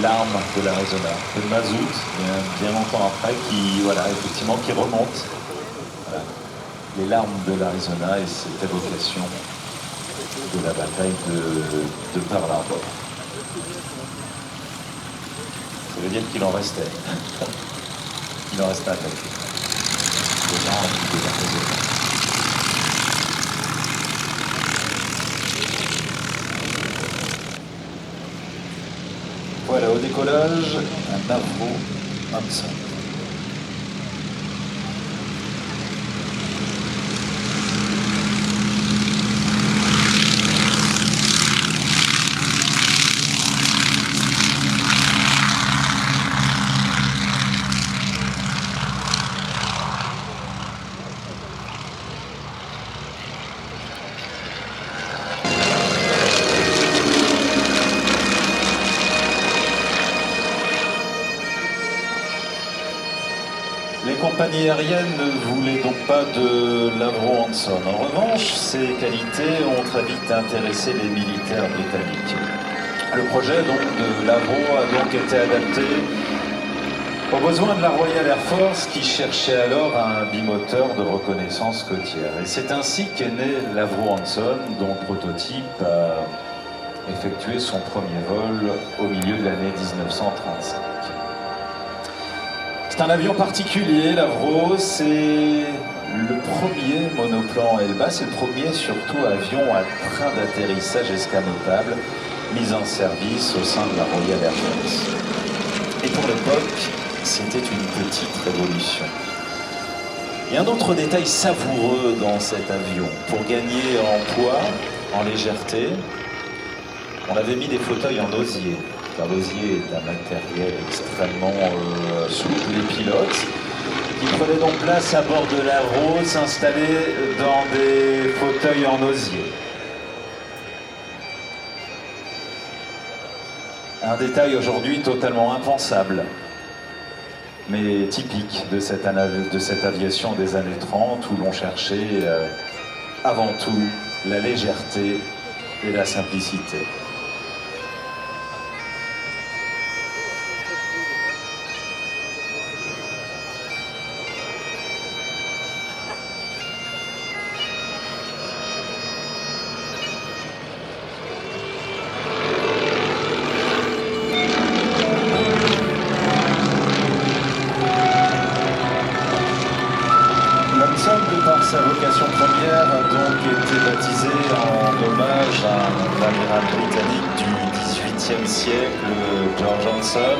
l'arme de l'Arizona. Un peu de mazout, bien longtemps après, qui, voilà, effectivement, qui remonte. Voilà. Les larmes de l'Arizona et cette évocation de la bataille de Pearl Harbor. Ça veut dire qu'il en restait. Il en restait à attaquer. Les gens de l'Arizona. Voilà, au décollage, un Avro Hanson. Les compagnies aériennes ne voulaient donc pas de l'Avro Hanson. En revanche, ses qualités ont très vite intéressé les militaires britanniques. Le projet donc, de l'Avro a donc été adapté aux besoins de la Royal Air Force qui cherchait alors un bimoteur de reconnaissance côtière. Et c'est ainsi qu'est né l'Avro Hanson, dont le prototype a effectué son premier vol au milieu de l'année 1935. C'est un avion particulier, l'Avro, c'est le premier monoplan Elbaz, c'est le premier surtout avion à train d'atterrissage escamotable mis en service au sein de la Royal Air Force. Et pour l'époque, c'était une petite révolution. Il y a un autre détail savoureux dans cet avion. Pour gagner en poids, en légèreté, on avait mis des fauteuils en osier. Car l'osier est un matériel extrêmement souple. Les pilotes qui prenaient donc place à bord de l'Avro s'installaient dans des fauteuils en osier. Un détail aujourd'hui totalement impensable, mais typique de cette aviation des années 30 où l'on cherchait avant tout la légèreté et la simplicité. De par sa vocation première, a donc été baptisé en hommage à un amiral britannique du XVIIIe siècle, George Hanson.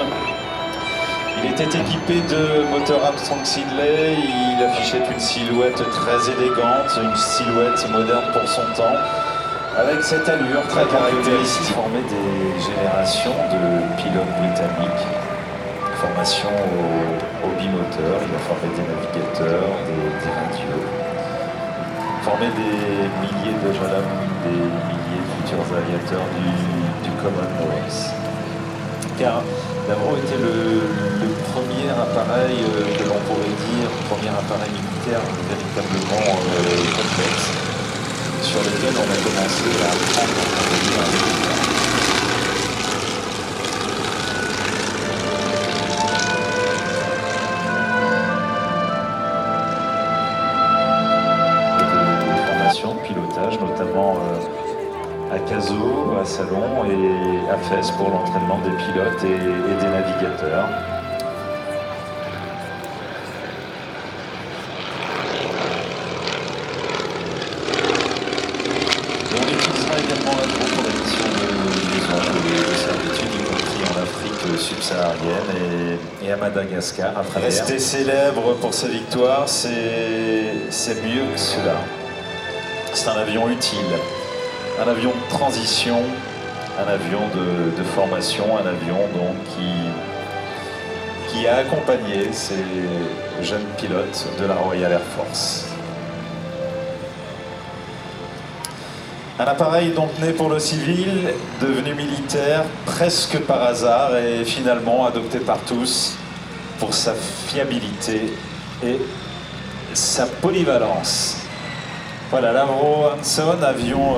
Il était équipé de moteur Armstrong Siddeley, il affichait une silhouette très élégante, une silhouette moderne pour son temps, avec cette allure très caractéristique. Il formait des générations de pilotes britanniques. Formation au bimoteur, il a formé des navigateurs, des radios, formé des milliers de jeunes hommes, des milliers de futurs aviateurs du Commonwealth. Car l'Avro était le premier appareil que l'on pourrait dire, premier appareil militaire véritablement complexe, sur lequel on a commencé à apprendre à conduire un militaire. Pilotage, notamment à Cazaux, à Salon et à Fès pour l'entraînement des pilotes et des navigateurs. Et on utilisera également l'Avro pour la mission de liaison de servitude, y compris en Afrique subsaharienne et à Madagascar. Après rester célèbre pour ses victoires, c'est mieux que cela. C'est un avion utile, un avion de transition, un avion de formation, un avion donc qui a accompagné ces jeunes pilotes de la Royal Air Force. Un appareil donc né pour le civil, devenu militaire presque par hasard et finalement adopté par tous pour sa fiabilité et sa polyvalence. Voilà, l'Avro Hanson, avion